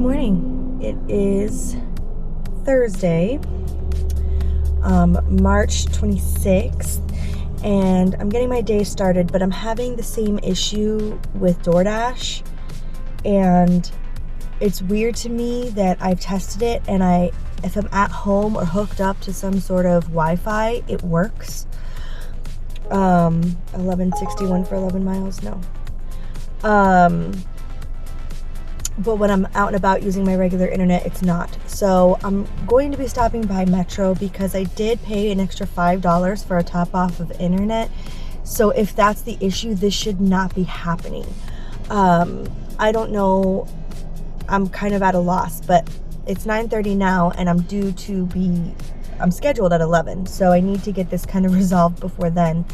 morning. It is Thursday, March 26th, and I'm getting my day started, but I'm having the same issue with DoorDash, and it's weird to me that I've tested it, and if I'm at home or hooked up to some sort of Wi-Fi, it works. 1161 for 11 miles, no. But when I'm out and about using my regular internet, it's not. So I'm going to be stopping by Metro because I did pay an extra $5 for a top off of internet. So if that's the issue, this should not be happening. I don't know. I'm kind of at a loss, but it's 9:30 now and I'm scheduled at 11. So I need to get this kind of resolved before then.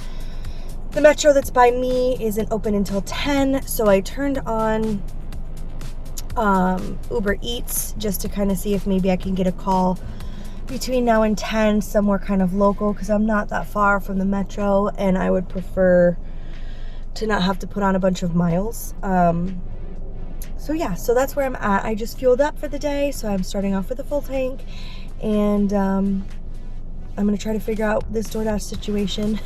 The Metro that's by me isn't open until 10. So I turned on Uber Eats just to kind of see if maybe I can get a call between now and 10 somewhere kind of local, because I'm not that far from the Metro and I would prefer to not have to put on a bunch of miles. So yeah, so that's where I'm at. I just fueled up for the day, so I'm starting off with a full tank, and I'm gonna try to figure out this DoorDash situation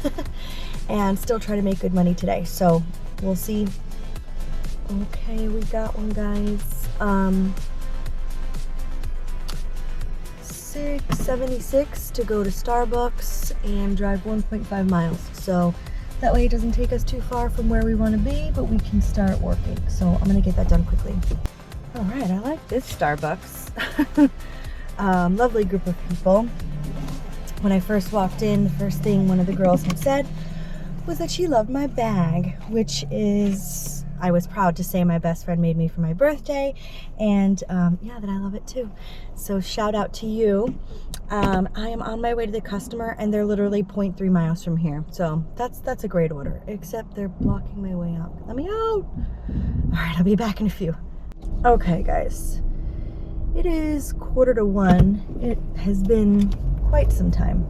and still try to make good money today. So we'll see. Okay, we got one, guys. 676 to go to Starbucks and drive 1.5 miles. So that way it doesn't take us too far from where we want to be, but we can start working. So I'm gonna get that done quickly. All right, I like this Starbucks. Lovely group of people. When I first walked in, the first thing one of the girls had said was that she loved my bag, which is, I was proud to say, my best friend made me for my birthday, and yeah, that I love it too. So shout out to you. I am on my way to the customer, and they're literally 0.3 miles from here. So that's a great order, except they're blocking my way out. Let me out. All right, I'll be back in a few. Okay, guys. It is 12:45. It has been quite some time.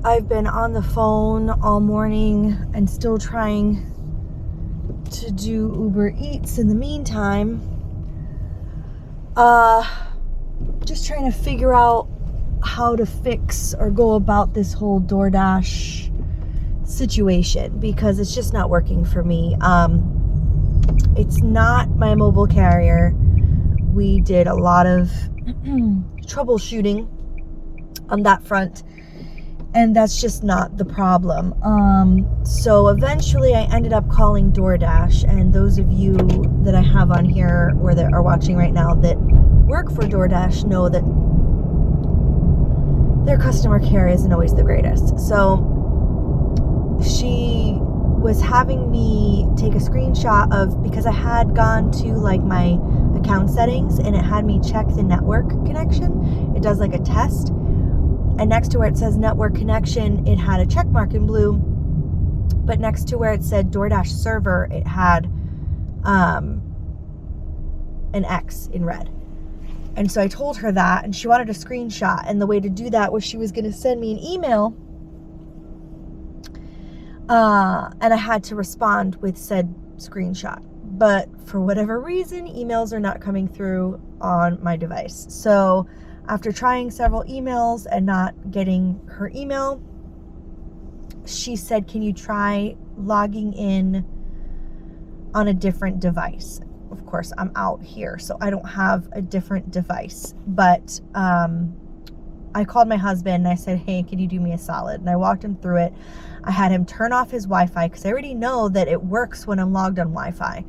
I've been on the phone all morning and still trying to do Uber Eats in the meantime. Just trying to figure out how to fix or go about this whole DoorDash situation, because it's just not working for me. It's not my mobile carrier. We did a lot of troubleshooting on that front, and that's just not the problem. So eventually I ended up calling DoorDash, and those of you that I have on here or that are watching right now that work for DoorDash know that their customer care isn't always the greatest. So she was having me take a screenshot of, because I had gone to like my account settings and it had me check the network connection. It does like a test. And next to where it says network connection, it had a check mark in blue. But next to where it said DoorDash server, it had an X in red. And so I told her that, and she wanted a screenshot. And the way to do that was she was going to send me an email. And I had to respond with said screenshot. But for whatever reason, emails are not coming through on my device. So after trying several emails and not getting her email, she said, can you try logging in on a different device? Of course, I'm out here, so I don't have a different device. But I called my husband and I said, hey, can you do me a solid? And I walked him through it. I had him turn off his Wi-Fi, because I already know that it works when I'm logged on Wi-Fi.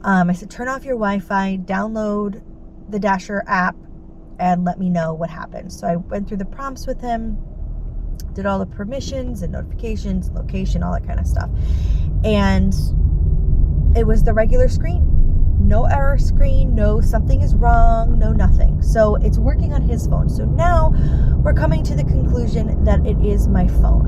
I said, turn off your Wi-Fi, download the Dasher app, and let me know what happens. So I went through the prompts with him, did all the permissions and notifications, location, all that kind of stuff. And it was the regular screen. No error screen, no something is wrong, no nothing. So it's working on his phone. So now we're coming to the conclusion that it is my phone,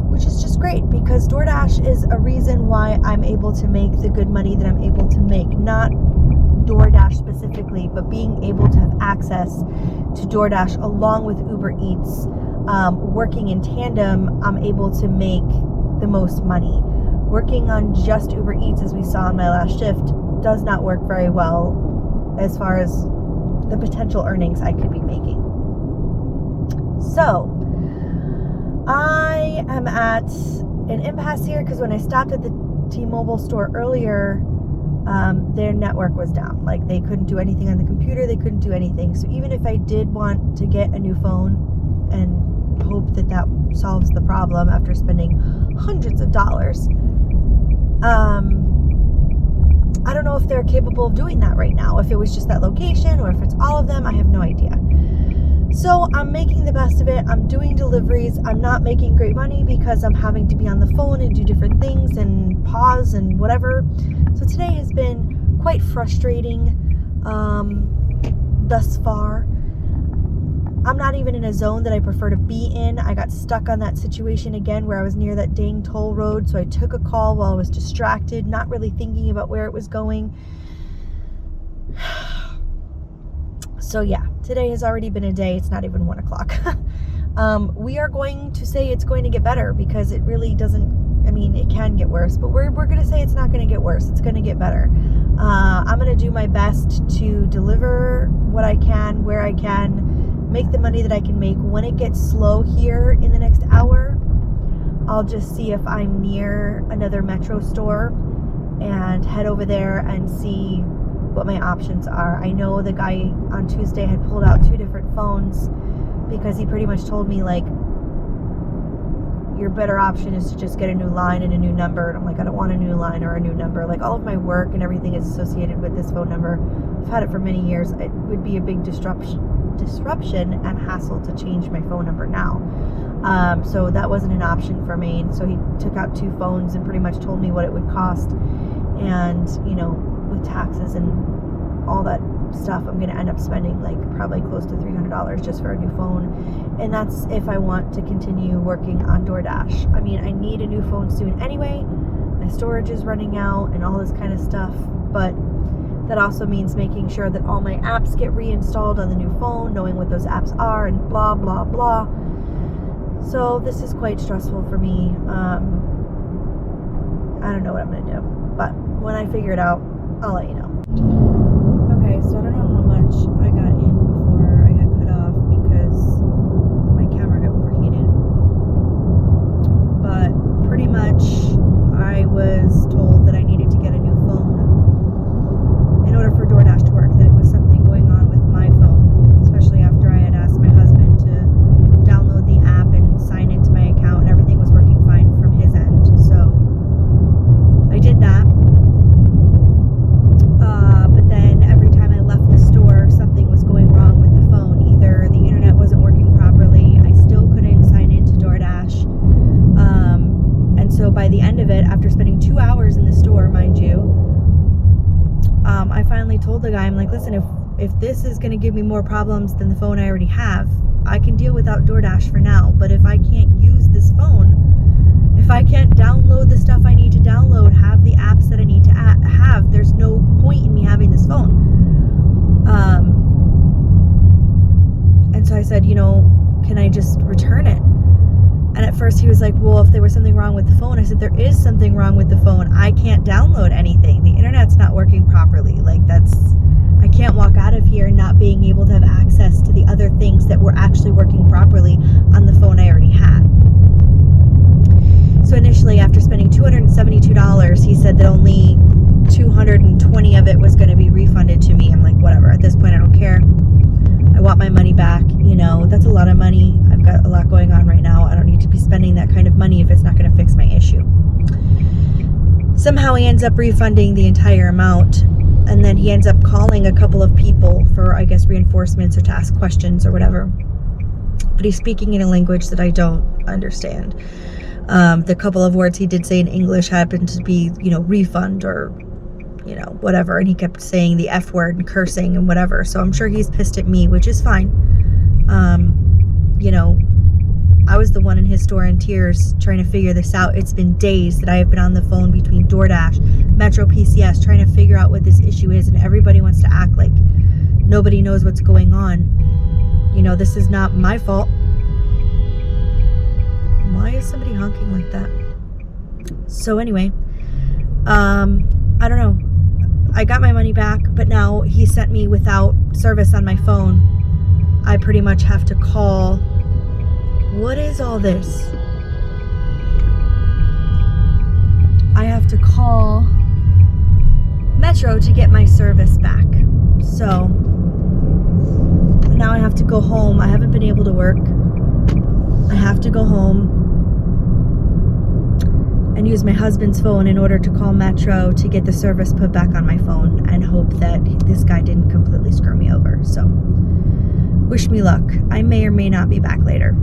which is just great, because DoorDash is a reason why I'm able to make the good money that I'm able to make. Not DoorDash specifically, but being able to have access to DoorDash along with Uber Eats, working in tandem, I'm able to make the most money. Working on just Uber Eats, as we saw in my last shift, does not work very well as far as the potential earnings I could be making. So I am at an impasse here because when I stopped at the T-Mobile store earlier, their network was down. Like, they couldn't do anything on the computer, they couldn't do anything. So even if I did want to get a new phone and hope that that solves the problem after spending hundreds of dollars, I don't know if they're capable of doing that right now. If it was just that location or if it's all of them, I have no idea. So I'm making the best of it. I'm doing deliveries. I'm not making great money because I'm having to be on the phone and do different things and pause and whatever. So today has been quite frustrating thus far. I'm not even in a zone that I prefer to be in. I got stuck on that situation again where I was near that dang toll road. So I took a call while I was distracted, not really thinking about where it was going. So yeah, today has already been a day. It's not even 1 o'clock. We are going to say it's going to get better because it really doesn't, I mean, it can get worse, but we're going to say it's not going to get worse. It's going to get better. I'm going to do my best to deliver what I can, where I can, make the money that I can make. When it gets slow here in the next hour, I'll just see if I'm near another Metro store and head over there and see what my options are. I know the guy on Tuesday had pulled out 2 different phones because he pretty much told me, like, your better option is to just get a new line and a new number. And I'm like, I don't want a new line or a new number. Like, all of my work and everything is associated with this phone number. I've had it for many years. It would be a big disruption and hassle to change my phone number now. So that wasn't an option for me. And so he took out 2 phones and pretty much told me what it would cost. And, you know, with taxes and all that stuff, I'm going to end up spending like probably close to $300 just for a new phone. And that's if I want to continue working on DoorDash. I mean, I need a new phone soon anyway. My storage is running out and all this kind of stuff. But that also means making sure that all my apps get reinstalled on the new phone, knowing what those apps are and blah, blah, blah. So this is quite stressful for me. I don't know what I'm going to do. But when I figure it out, I'll let you know. Okay, so I don't know how much I got in before I got cut off because my camera got overheated. But pretty much I was told that I needed to get a new phone in order for DoorDash to work, that it was something going on with my phone, especially after I had asked my husband to download the app and sign into my account and everything was working fine from his end. So I did that. But then every time I left the store, something was going wrong with the phone. Either the internet wasn't working properly, I still couldn't sign into DoorDash. And so by the end of it, after spending 2 hours in the store, mind you, I finally told the guy, I'm like, listen, if this is going to give me more problems than the phone I already have, I can deal without DoorDash for now. But if I can't use this phone, if I can't download the stuff I need to download, have the apps that I need to have, there's no point in me having this phone. And so I said, you know, can I just return it? And at first he was like, well, if there was something wrong with the phone, I said, there is something wrong with the phone. I can't download anything. The internet's not working properly. Like, I can't walk out of here not being able to have access to the other things that were actually working properly on the phone I already had. So initially, after spending $272, he said that only $220 of it was going to be refunded to me. I'm like, whatever. At this point, I don't care. I want my money back. You know, that's a lot of money. I've got a lot going on right now. I don't need to be spending that kind of money if it's not going to fix my issue. Somehow he ends up refunding the entire amount. And then he ends up calling a couple of people for, I guess, reinforcements or to ask questions or whatever. But he's speaking in a language that I don't understand. The couple of words he did say in English happened to be, you know, refund or, you know, whatever. And he kept saying the F word and cursing and whatever. So I'm sure he's pissed at me, which is fine. You know, I was the one in his store in tears trying to figure this out. It's been days that I have been on the phone between DoorDash, Metro PCS, trying to figure out what this issue is. And everybody wants to act like nobody knows what's going on. You know, this is not my fault. Why is somebody honking like that? So anyway, I don't know. I got my money back, but now he sent me without service on my phone. I pretty much have to call. What is all this? I have to call Metro to get my service back. So now I have to go home. I haven't been able to work. I have to go home and use my husband's phone in order to call Metro to get the service put back on my phone and hope that this guy didn't completely screw me over. So wish me luck. I may or may not be back later.